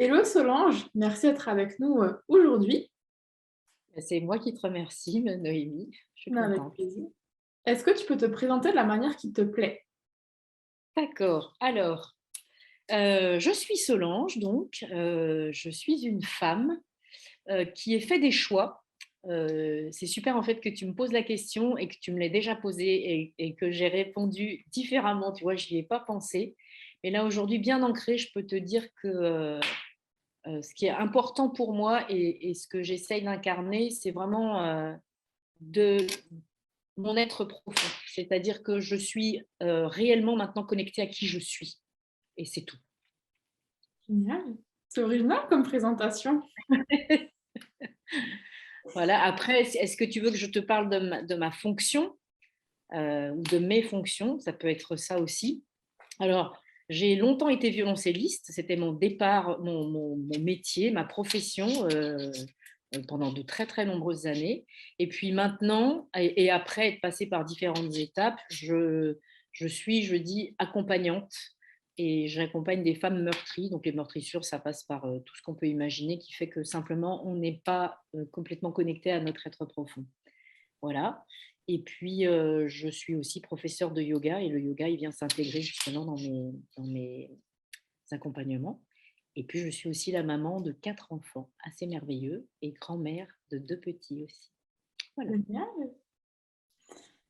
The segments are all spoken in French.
Hello Solange, merci d'être avec nous aujourd'hui. C'est moi qui te remercie, Noémie. Je suis Avec contente. plaisir. Est-ce que tu peux te présenter de la manière qui te plaît? D'accord. Alors, je suis Solange, donc je suis une femme qui ait fait des choix. C'est super en fait que tu me poses la question et que tu me l'aies déjà posée et que j'ai répondu différemment. Tu vois, je n'y ai pas pensé. Mais là, aujourd'hui, bien ancrée, je peux te dire que ce qui est important pour moi et ce que j'essaye d'incarner, c'est vraiment de mon être profond. C'est-à-dire que je suis réellement maintenant connectée à qui je suis. Et c'est tout. Génial. C'est original comme présentation. Voilà. Après, est-ce que tu veux que je te parle de ma fonction ou de mes fonctions? Ça peut être ça aussi. Alors, j'ai longtemps été violoncelliste. C'était mon départ, mon métier, ma profession pendant de très, très nombreuses années. Et puis maintenant, et après être passée par différentes étapes, je suis, je dis, accompagnante et j'accompagne des femmes meurtries. Donc, les meurtrissures, ça passe par tout ce qu'on peut imaginer qui fait que simplement, on n'est pas complètement connecté à notre être profond. Voilà. Et puis, je suis aussi professeure de yoga et le yoga, il vient s'intégrer justement dans mes accompagnements. Et puis, je suis aussi la maman de 4 enfants assez merveilleux et grand-mère de 2 petits aussi. Voilà. Génial.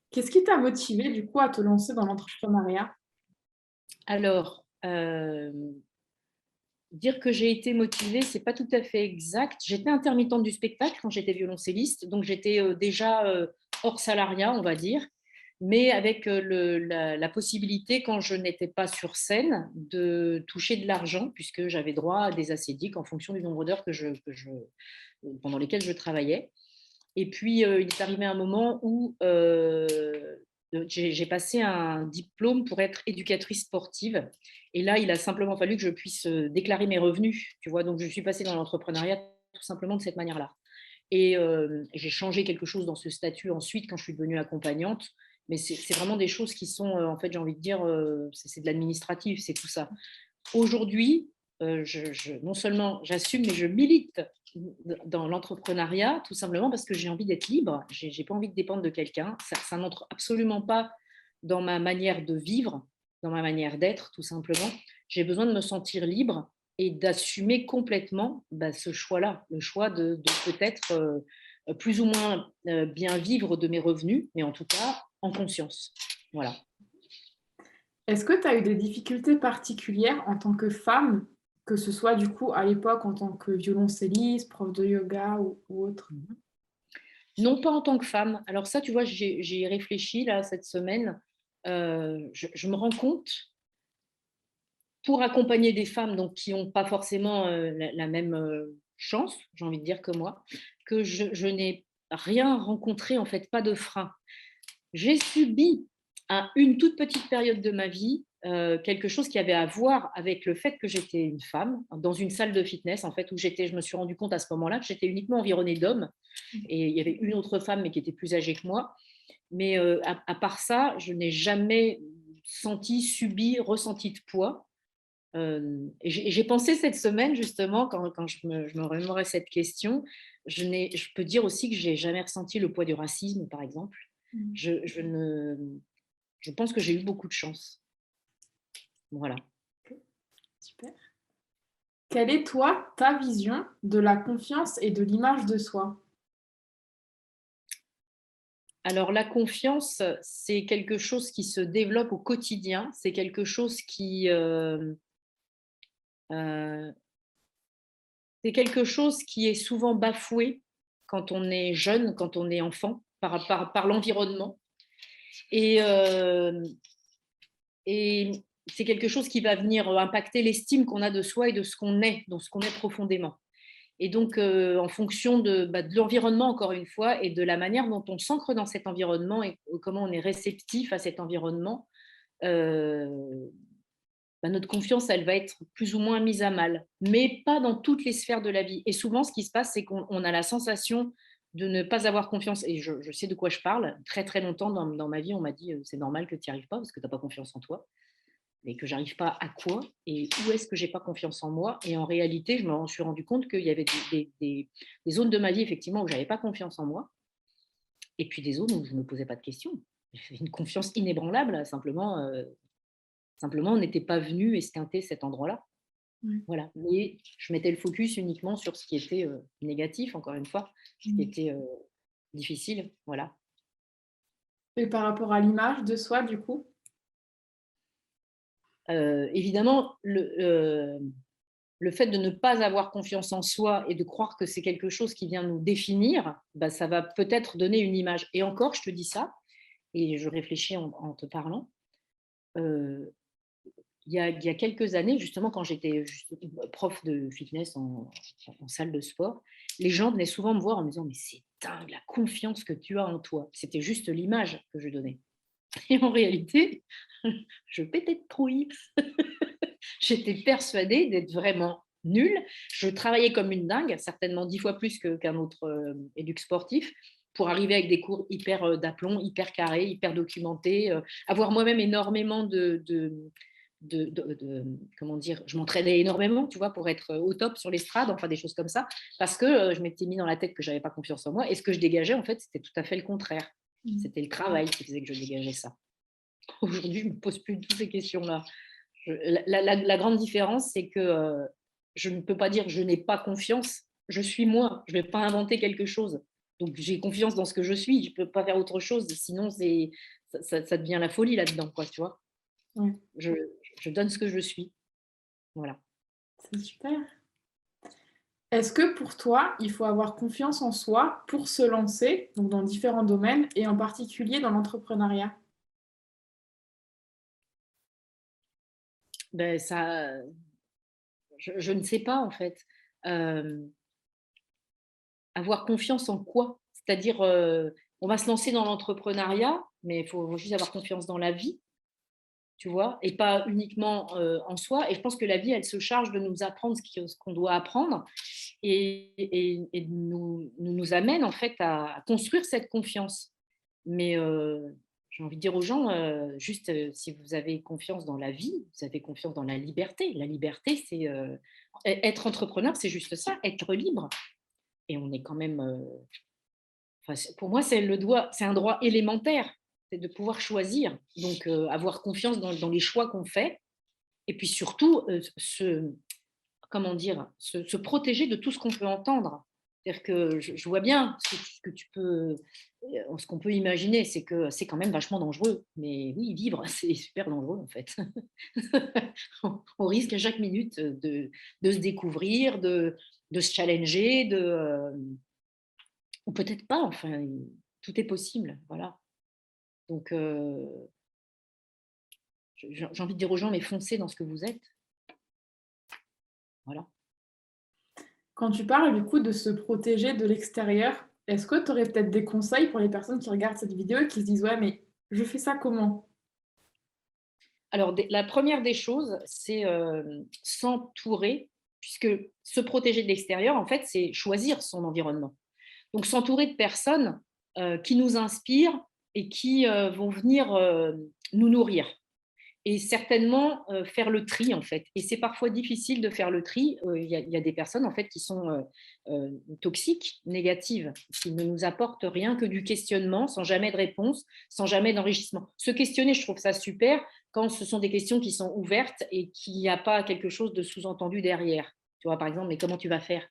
Qu'est-ce qui t'a motivé du coup à te lancer dans l'entrepreneuriat? Alors, dire que j'ai été motivée, c'est pas tout à fait exact. J'étais intermittente du spectacle quand j'étais violoncelliste, donc j'étais déjà hors salariat, on va dire, mais avec la possibilité, quand je n'étais pas sur scène, de toucher de l'argent, puisque j'avais droit à des assédiques en fonction du nombre d'heures pendant lesquelles je travaillais. Et puis, il est arrivé un moment où j'ai passé un diplôme pour être éducatrice sportive. Et là, il a simplement fallu que je puisse déclarer mes revenus. Tu vois, donc je suis passée dans l'entrepreneuriat tout simplement de cette manière-là. Et j'ai changé quelque chose dans ce statut ensuite quand je suis devenue accompagnante. Mais c'est vraiment des choses qui sont, en fait, j'ai envie de dire, c'est de l'administratif, c'est tout ça. Aujourd'hui, non seulement j'assume, mais je milite dans l'entrepreneuriat, tout simplement parce que j'ai envie d'être libre. Je n'ai pas envie de dépendre de quelqu'un. Ça n'entre absolument pas dans ma manière de vivre, dans ma manière d'être, tout simplement. J'ai besoin de me sentir libre et d'assumer complètement ce choix-là, le choix de peut-être plus ou moins bien vivre de mes revenus, mais en tout cas en conscience. Voilà. Est-ce que tu as eu des difficultés particulières en tant que femme, que ce soit du coup à l'époque en tant que violoncelliste, prof de yoga ou autre? Non, pas en tant que femme. Alors ça, tu vois, j'y ai réfléchi là cette semaine. Je me rends compte, pour accompagner des femmes donc, qui n'ont pas forcément la même chance, j'ai envie de dire, que moi, que je n'ai rien rencontré, en fait, pas de frein. J'ai subi à une toute petite période de ma vie quelque chose qui avait à voir avec le fait que j'étais une femme dans une salle de fitness, en fait, où je me suis rendu compte à ce moment-là que j'étais uniquement environnée d'hommes et il y avait une autre femme mais qui était plus âgée que moi. Mais à part ça, je n'ai jamais senti, subi, ressenti de poids. Et j'ai pensé cette semaine, justement, quand je me remémorais cette question, je peux dire aussi que je n'ai jamais ressenti le poids du racisme, par exemple. Mmh. Je ne, je pense que j'ai eu beaucoup de chance. Voilà. OK, super. Quelle est toi, ta vision de la confiance et de l'image de soi? Alors, la confiance, c'est quelque chose qui se développe au quotidien. C'est quelque chose euh, qui est souvent bafoué quand on est jeune, quand on est enfant, par l'environnement. Et, et c'est quelque chose qui va venir impacter l'estime qu'on a de soi et de ce qu'on est, de ce qu'on est profondément. Et donc, en fonction de l'environnement, encore une fois, et de la manière dont on s'ancre dans cet environnement et comment on est réceptif à cet environnement, euh, notre confiance, elle va être plus ou moins mise à mal, mais pas dans toutes les sphères de la vie. Et souvent, ce qui se passe, c'est qu'on a la sensation de ne pas avoir confiance. Et je sais de quoi je parle. Très, très longtemps dans ma vie, on m'a dit c'est normal que tu n'y arrives pas parce que tu n'as pas confiance en toi. mais que j'arrive pas à quoi et où est-ce que j'ai pas confiance en moi. Et en réalité, je me suis rendu compte qu'il y avait des zones de ma vie, effectivement, où j'avais pas confiance en moi, et puis des zones où je me posais pas de questions. J'avais une confiance inébranlable, simplement, on n'était pas venu esquinter cet endroit-là. Ouais. Voilà. Mais je mettais le focus uniquement sur ce qui était négatif, encore une fois, ce qui Mmh. était difficile. Voilà. Et par rapport à l'image de soi, du coup? Évidemment, le fait de ne pas avoir confiance en soi et de croire que c'est quelque chose qui vient nous définir, bah, ça va peut-être donner une image. Et encore, je te dis ça, et je réfléchis en te parlant. euh, il y a quelques années, justement, quand j'étais prof de fitness en salle de sport, les gens venaient souvent me voir en me disant: «Mais c'est dingue la confiance que tu as en toi». C'était juste l'image que je donnais. Et en réalité, je pétais de trouille. J'étais persuadée d'être vraiment nulle. Je travaillais comme une dingue, certainement 10 fois plus qu'un autre éduc sportif, pour arriver avec des cours hyper d'aplomb, hyper carrés, hyper documentés, avoir moi-même énormément comment dire, je m'entraînais énormément, tu vois, pour être au top sur l'estrade, enfin des choses comme ça, parce que je m'étais mis dans la tête que j'avais pas confiance en moi. Et ce que je dégageais, en fait, c'était tout à fait le contraire. Mmh. C'était le travail qui faisait que je dégageais ça. Aujourd'hui, je me pose plus toutes ces questions-là. La grande différence, c'est que je ne peux pas dire je n'ai pas confiance. Je suis moi. Je ne vais pas inventer quelque chose. Donc, j'ai confiance dans ce que je suis. Je ne peux pas faire autre chose. Sinon, ça devient la folie là-dedans, quoi, tu vois. Ouais, Je, je donne ce que je suis. Voilà. c'est super. Est-ce que pour toi, il faut avoir confiance en soi pour se lancer, donc dans différents domaines et en particulier dans l'entrepreneuriat? Ben, je ne sais pas, en fait. Euh, Avoir confiance en quoi? C'est-à-dire, on va se lancer dans l'entrepreneuriat, mais il faut juste avoir confiance dans la vie. Tu vois? Et pas uniquement, en soi. Et je pense que la vie, elle se charge de nous apprendre ce qu'on doit apprendre et nous amène en fait à construire cette confiance. Mais, j'ai envie de dire aux gens, juste, si vous avez confiance dans la vie, vous avez confiance dans la liberté. La liberté, c'est, être entrepreneur, c'est juste ça, être libre. Et on est quand même, enfin, pour moi, c'est un droit élémentaire, c'est de pouvoir choisir. Donc, avoir confiance dans les choix qu'on fait et puis surtout, comment dire? Se protéger de tout ce qu'on peut entendre. C'est-à-dire que je vois bien ce que tu peux, ce qu'on peut imaginer, c'est que c'est quand même vachement dangereux. Mais oui, vivre, c'est super dangereux, en fait. On risque à chaque minute, de se découvrir, de se challenger, ou peut-être pas, enfin, tout est possible, voilà. Donc, j'ai envie de dire aux gens: «Mais foncez dans ce que vous êtes», voilà. Quand tu parles du coup de se protéger de l'extérieur, est-ce que tu aurais peut-être des conseils pour les personnes qui regardent cette vidéo et qui se disent: «Ouais, mais je fais ça comment?» Alors, la première des choses, c'est s'entourer, puisque se protéger de l'extérieur, en fait, c'est choisir son environnement. Donc, s'entourer de personnes qui nous inspirent et qui vont venir nous nourrir. Et certainement faire le tri, en fait. Et c'est parfois difficile de faire le tri. Il y a des personnes, en fait, qui sont toxiques, négatives, qui ne nous apportent rien que du questionnement, sans jamais de réponse, sans jamais d'enrichissement. Se questionner, je trouve ça super quand ce sont des questions qui sont ouvertes et qu'il n'y a pas quelque chose de sous-entendu derrière. Tu vois, par exemple, mais comment tu vas faire?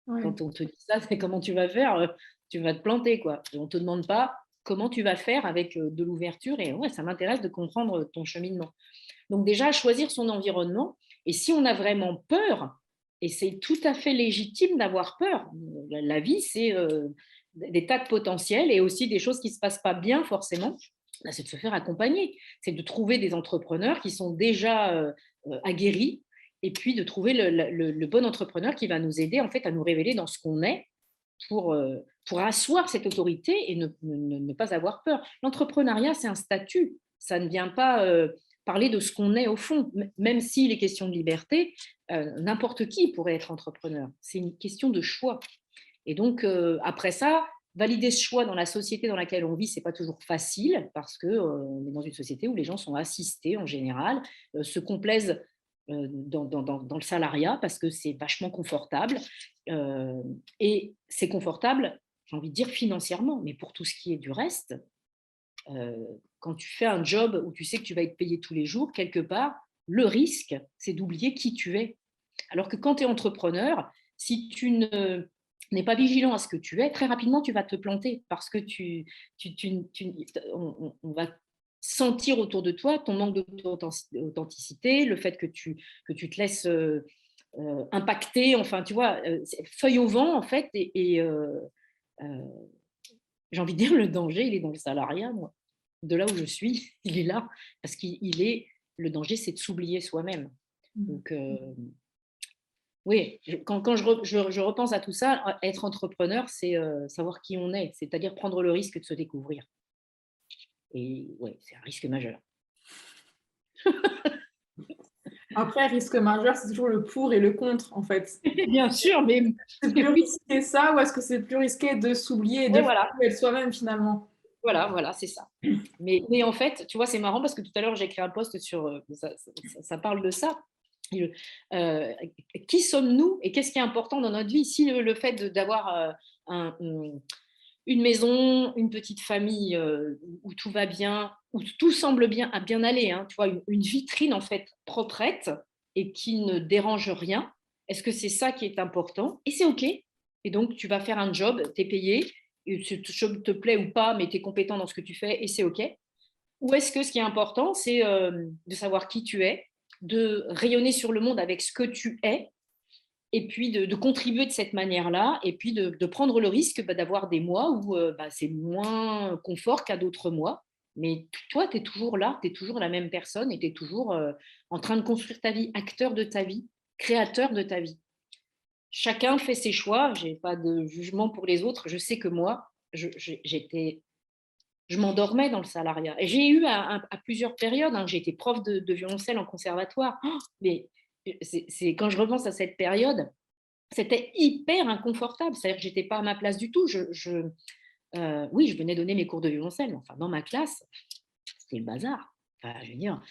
Ouais, Quand on te dit ça, c'est comment tu vas faire, tu vas te planter, quoi. Et on ne te demande pas comment tu vas faire avec de l'ouverture. Et ouais, ça m'intéresse de comprendre ton cheminement. Donc déjà, choisir son environnement. Et si on a vraiment peur, et c'est tout à fait légitime d'avoir peur, la vie, c'est des tas de potentiels et aussi des choses qui ne se passent pas bien forcément, bah, c'est de se faire accompagner. C'est de trouver des entrepreneurs qui sont déjà aguerris et puis de trouver le bon entrepreneur qui va nous aider en fait à nous révéler dans ce qu'on est pour asseoir cette autorité et ne pas avoir peur. L'entrepreneuriat, c'est un statut. Ça ne vient pas parler de ce qu'on est au fond, même si les questions de liberté, n'importe qui pourrait être entrepreneur. C'est une question de choix. Et donc, après ça, valider ce choix dans la société dans laquelle on vit, c'est pas toujours facile parce que on est dans une société où les gens sont assistés en général, se complaisent dans le salariat parce que c'est vachement confortable. Et c'est confortable, j'ai envie de dire financièrement, mais pour tout ce qui est du reste, quand tu fais un job où tu sais que tu vas être payé tous les jours, quelque part, le risque, c'est d'oublier qui tu es. Alors que quand tu es entrepreneur, si tu n'es pas vigilant à ce que tu es, très rapidement, tu vas te planter parce que on va sentir autour de toi ton manque d'authenticité, le fait que tu te laisses impacter, enfin, tu vois, feuille au vent, en fait, euh, j'ai envie de dire, le danger, il est dans le salariat, moi. De là où je suis, il est là, parce qu'il est, le danger, c'est de s'oublier soi-même. Donc, oui, quand je repense à tout ça, être entrepreneur, c'est savoir qui on est, c'est-à-dire prendre le risque de se découvrir. Et ouais, c'est un risque majeur. Après, risque majeur, c'est toujours le pour et le contre, en fait. Bien sûr, mais C'est plus risqué ça, ou est-ce que c'est plus risqué de s'oublier et de voilà. être soi-même finalement? Voilà, c'est ça. Mais en fait, tu vois, c'est marrant parce que tout à l'heure, j'ai écrit un post sur, ça parle de ça. Qui sommes-nous et qu'est-ce qui est important dans notre vie? Si le fait d'avoir une maison, une petite famille où tout va bien, où tout semble bien, à bien aller, hein, tu vois, une vitrine en fait proprette et qui ne dérange rien, est-ce que c'est ça qui est important? Et c'est OK. Et donc, tu vas faire un job, tu es payé, ce job te plaît ou pas, mais tu es compétent dans ce que tu fais et c'est OK. Ou est-ce que ce qui est important, c'est de savoir qui tu es, de rayonner sur le monde avec ce que tu es, et puis de contribuer de cette manière-là, et puis de prendre le risque d'avoir des mois où c'est moins confort qu'à d'autres mois. Mais toi, tu es toujours là, tu es toujours la même personne et tu es toujours en train de construire ta vie, acteur de ta vie, créateur de ta vie. Chacun fait ses choix, je n'ai pas de jugement pour les autres. Je sais que moi, je m'endormais dans le salariat. Et j'ai eu à plusieurs périodes, hein, j'ai été prof de violoncelle en conservatoire, mais c'est quand je repense à cette période, c'était hyper inconfortable. C'est-à-dire que je n'étais pas à ma place du tout. Oui, je venais donner mes cours de violoncelle, mais enfin, dans ma classe, c'était le bazar. Enfin, je veux dire,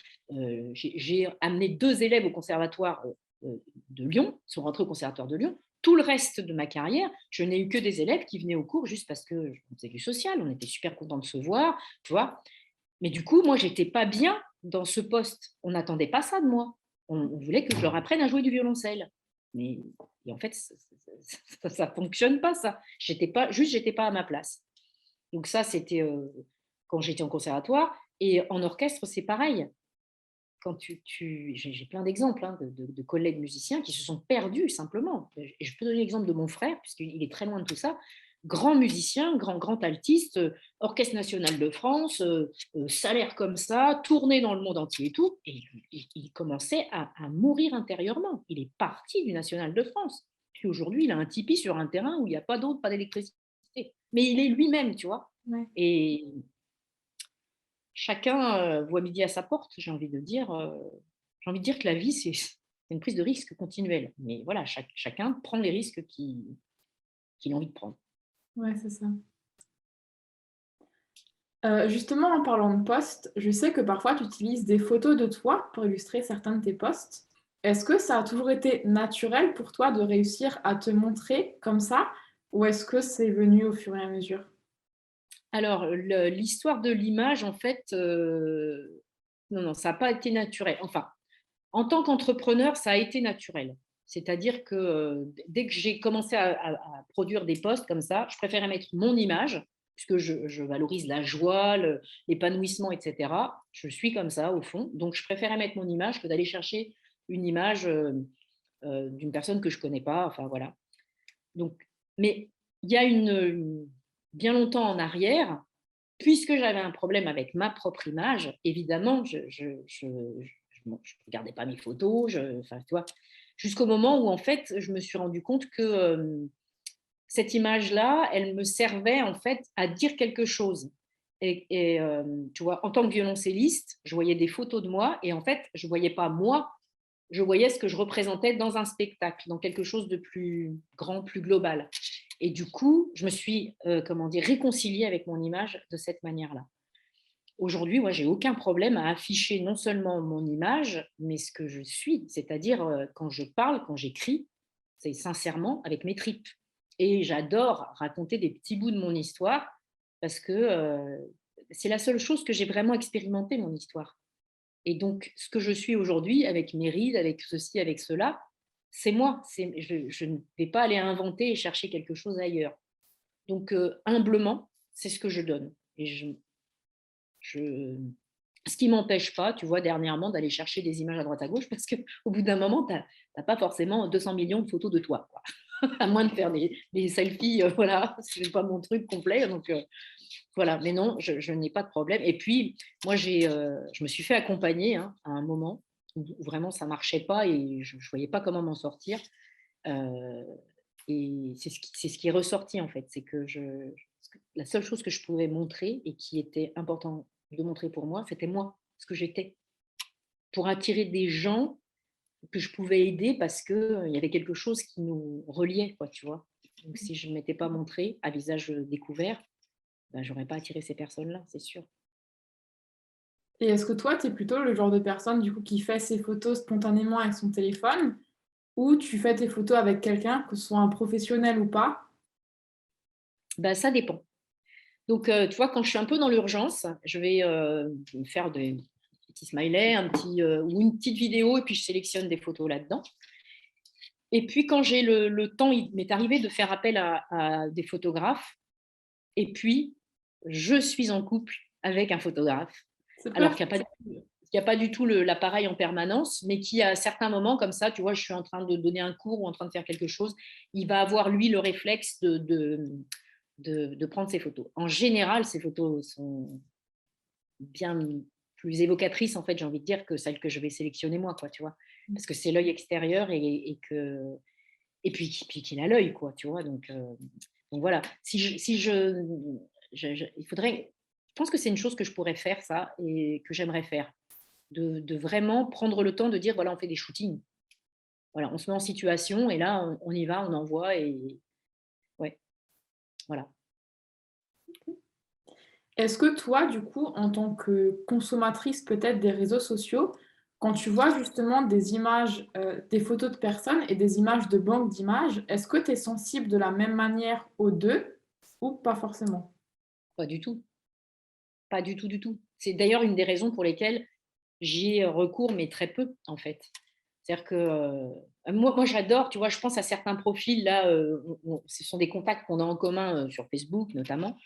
j'ai amené 2 élèves au conservatoire de Lyon, ils sont rentrés au conservatoire de Lyon. Tout le reste de ma carrière, je n'ai eu que des élèves qui venaient au cours juste parce que je faisais du social, on était super contents de se voir, tu vois. Mais du coup, moi, j'étais pas bien dans ce poste. On n'attendait pas ça de moi. On voulait que je leur apprenne à jouer du violoncelle. Mais et en fait, ça fonctionne pas, ça. J'étais pas à ma place. Donc ça, c'était quand j'étais en conservatoire. Et en orchestre, c'est pareil. Quand j'ai plein d'exemples hein, de collègues musiciens qui se sont perdus simplement. Et je peux donner l'exemple de mon frère, puisqu'il est très loin de tout ça. Grand musicien, grand altiste, Orchestre national de France, salaire comme ça, tourné dans le monde entier et tout. Et il commençait à mourir intérieurement. Il est parti du National de France. Puis aujourd'hui, il a un tipi sur un terrain où il n'y a pas d'eau, pas d'électricité. Mais il est lui-même, tu vois. Ouais. Et chacun voit midi à sa porte, j'ai envie de dire. J'ai envie de dire que la vie, c'est une prise de risque continuelle. Mais voilà, chacun prend les risques qu'il a envie de prendre. Ouais, c'est ça. Justement, en parlant de posts, je sais que parfois tu utilises des photos de toi pour illustrer certains de tes posts. Est-ce que ça a toujours été naturel pour toi de réussir à te montrer comme ça, ou est-ce que c'est venu au fur et à mesure? Alors, l'histoire de l'image, en fait, non, ça n'a pas été naturel. Enfin, en tant qu'entrepreneur, ça a été naturel. C'est-à-dire que dès que j'ai commencé à produire des posts comme ça, je préférais mettre mon image, puisque je valorise la joie, l'épanouissement, etc. Je suis comme ça, au fond. Donc, je préférais mettre mon image que d'aller chercher une image d'une personne que je ne connais pas. Enfin, voilà. Donc, mais il y a bien longtemps en arrière, puisque j'avais un problème avec ma propre image, évidemment, je ne regardais pas mes photos, enfin, tu vois, jusqu'au moment où en fait, je me suis rendu compte que cette image-là, elle me servait en fait à dire quelque chose. Et tu vois, en tant que violoncelliste, je voyais des photos de moi et en fait, je ne voyais pas moi, je voyais ce que je représentais dans un spectacle, dans quelque chose de plus grand, plus global. Et du coup, je me suis, réconciliée avec mon image de cette manière-là. Aujourd'hui, moi, j'ai aucun problème à afficher non seulement mon image, mais ce que je suis. C'est-à-dire, quand je parle, quand j'écris, c'est sincèrement avec mes tripes. Et j'adore raconter des petits bouts de mon histoire parce que, c'est la seule chose que j'ai vraiment expérimenté, mon histoire. Et donc, ce que je suis aujourd'hui, avec mes rides, avec ceci, avec cela, c'est moi. Je ne vais pas aller inventer et chercher quelque chose ailleurs. Donc, humblement, c'est ce que je donne. Et je ce qui m'empêche pas, tu vois, dernièrement, d'aller chercher des images à droite à gauche parce qu'au bout d'un moment, tu as pas forcément 200 millions de photos de toi, quoi. À moins de faire des selfies, voilà, c'est pas mon truc complet, donc voilà. Mais non, je n'ai pas de problème. Et puis, moi, je me suis fait accompagner, hein, à un moment où vraiment ça marchait pas et je voyais pas comment m'en sortir, heu et c'est ce qui est ressorti, en fait. C'est que la seule chose que je pouvais montrer et qui était important de montrer pour moi, c'était moi, ce que j'étais. Pour attirer des gens que je pouvais aider parce que, il y avait quelque chose qui nous reliait, quoi, tu vois? Donc si je ne m'étais pas montrée à visage, découvert, bah, j'aurais pas attiré ces personnes-là, c'est sûr. Et est-ce que toi, tu es plutôt le genre de personne, du coup, qui fait ses photos spontanément avec son téléphone ou tu fais tes photos avec quelqu'un, que ce soit un professionnel ou pas? Bah, ça dépend. Donc, tu vois, quand je suis un peu dans l'urgence, je vais, me faire des petits smileys, ou une petite vidéo et puis je sélectionne des photos là-dedans. Et puis quand j'ai le temps, il m'est arrivé de faire appel à des photographes et puis je suis en couple avec un photographe. Alors Super. qu'il y a pas du tout l'appareil en permanence, mais qui à certains moments comme ça, tu vois, je suis en train de donner un cours ou en train de faire quelque chose, il va avoir lui le réflexe de prendre ses photos. En général, ces photos sont bien plus évocatrices, en fait, j'ai envie de dire, que celles que je vais sélectionner moi, quoi, tu vois? Parce que c'est l'œil extérieur et puis qu'il a l'œil, quoi, tu vois? Donc voilà. Il faudrait je pense que c'est une chose que je pourrais faire ça et que j'aimerais faire. De vraiment prendre le temps de dire: «Voilà, on fait des shootings». Voilà, on se met en situation et là, on y va, on envoie et ouais, voilà. Est-ce que toi, du coup, en tant que consommatrice peut-être des réseaux sociaux, quand tu vois justement des images, des photos de personnes et des images de banque d'images, est-ce que tu es sensible de la même manière aux 2 ou pas forcément? Pas du tout, pas du tout, du tout. C'est d'ailleurs une des raisons pour lesquelles j'y ai recours, mais très peu, en fait. C'est-à-dire que, moi j'adore, tu vois? Je pense à certains profils là, ce sont des contacts qu'on a en commun, sur Facebook notamment,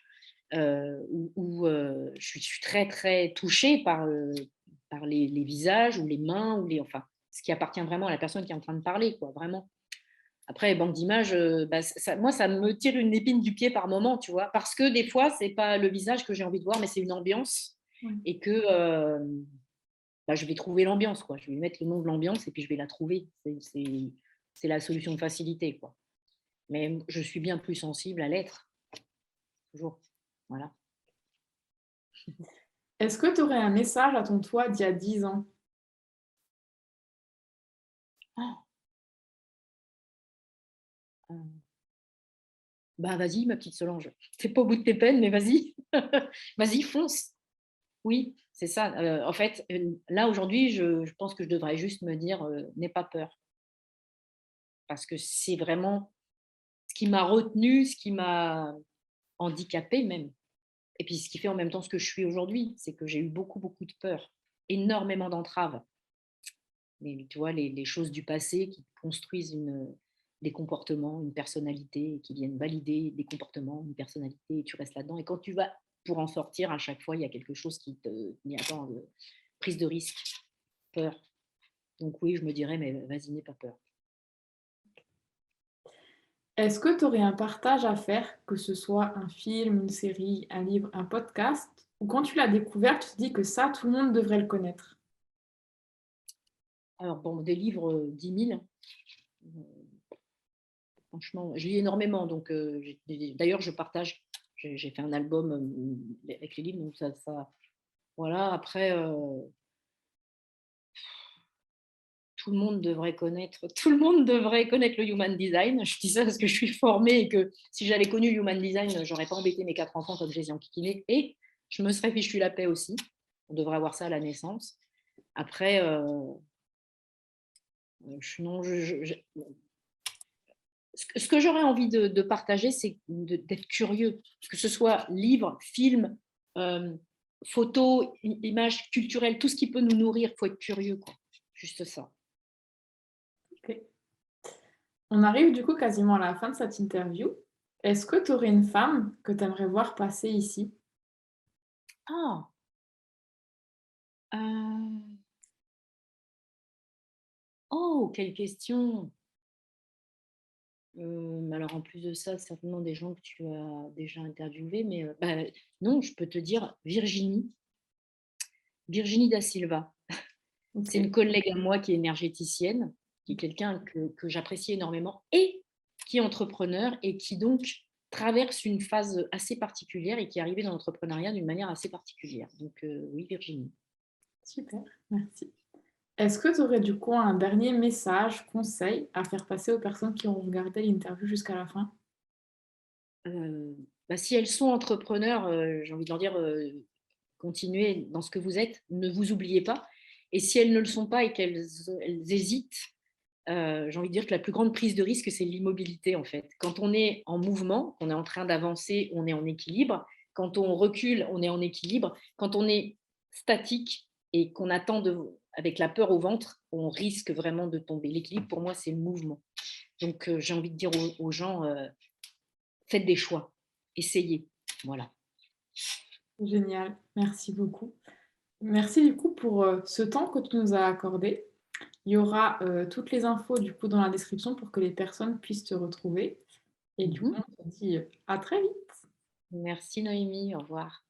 où je suis très, très touchée par les visages ou les mains ou enfin, ce qui appartient vraiment à la personne qui est en train de parler, quoi, vraiment. Après, banque d'images, bah, moi, ça me tire une épine du pied par moment, tu vois? Parce que des fois, c'est pas le visage que j'ai envie de voir, mais c'est une ambiance Ouais. et que, bah, je vais trouver l'ambiance, quoi. Je vais mettre le nom de l'ambiance et puis je vais la trouver. C'est la solution de facilité, quoi. Mais je suis bien plus sensible à l'être, toujours. Voilà. Est-ce que tu aurais un message à ton toi d'il y a 10 ans? Oh! Bah, vas-y, ma petite Solange. Tu pas au bout de tes peines, mais vas-y. Vas-y, fonce. Oui, c'est ça. En fait, là, aujourd'hui, je pense que je devrais juste me dire, «N'aie pas peur». Parce que c'est vraiment ce qui m'a retenue, ce qui m'a handicapée même. Et puis ce qui fait en même temps ce que je suis aujourd'hui, c'est que j'ai eu beaucoup, beaucoup de peur, énormément d'entraves. Mais tu vois, les choses du passé qui construisent des comportements, une personnalité, et qui viennent valider des comportements, une personnalité, et tu restes là-dedans. Et quand tu vas pour en sortir, à chaque fois, il y a quelque chose qui te dit: «Attends, prise de risque, peur». Donc oui, je me dirais: «Mais vas-y, n'aie pas peur». Est-ce que tu aurais un partage à faire, que ce soit un film, une série, un livre, un podcast, ou quand tu l'as découvert, tu te dis que ça, tout le monde devrait le connaître? Alors bon, des livres, 10 000, franchement, je lis énormément donc d'ailleurs je partage. J'ai fait un album, avec les livres donc voilà après, tout le monde devrait connaître, tout le monde devrait connaître le Human Design. Je dis ça parce que je suis formée et que si j'avais connu le Human Design, j'aurais pas embêté mes 4 enfants comme je les ai enquiquinés et je me serais fichu la paix aussi. On devrait avoir ça à la naissance. Après, non, ce que j'aurais envie de partager, c'est d'être curieux, que ce soit livre, film, photos, images culturelles, tout ce qui peut nous nourrir, il faut être curieux, quoi. Juste ça. Ok. On arrive du coup quasiment à la fin de cette interview. Est-ce que tu aurais une femme que tu aimerais voir passer ici? Ah, euh, oh, quelle question! Alors en plus de ça, certainement des gens que tu as déjà interviewés, mais non, je peux te dire Virginie da Silva. Ok, C'est une collègue à moi qui est énergéticienne, qui est quelqu'un que j'apprécie énormément et qui est entrepreneur et qui donc traverse une phase assez particulière et qui est arrivée dans l'entrepreneuriat d'une manière assez particulière. Donc oui, Virginie. super, merci. Est-ce que tu aurais du coup un dernier message, conseil à faire passer aux personnes qui ont regardé l'interview jusqu'à la fin? Si elles sont entrepreneurs, j'ai envie de leur dire, continuez dans ce que vous êtes, ne vous oubliez pas. Et si elles ne le sont pas et qu'elles hésitent, j'ai envie de dire que la plus grande prise de risque, c'est l'immobilité en fait. Quand on est en mouvement, on est en train d'avancer, on est en équilibre. Quand on recule, on est en équilibre. Quand on est statique et qu'on attend avec la peur au ventre, on risque vraiment de tomber. L'équilibre, pour moi, c'est le mouvement. Donc, j'ai envie de dire aux gens, faites des choix, essayez. Voilà. Génial, merci beaucoup. Merci du coup pour ce temps que tu nous as accordé. Il y aura toutes les infos du coup dans la description pour que les personnes puissent te retrouver. Et du coup, Mhm. on se dit à très vite. Merci Noémie, au revoir.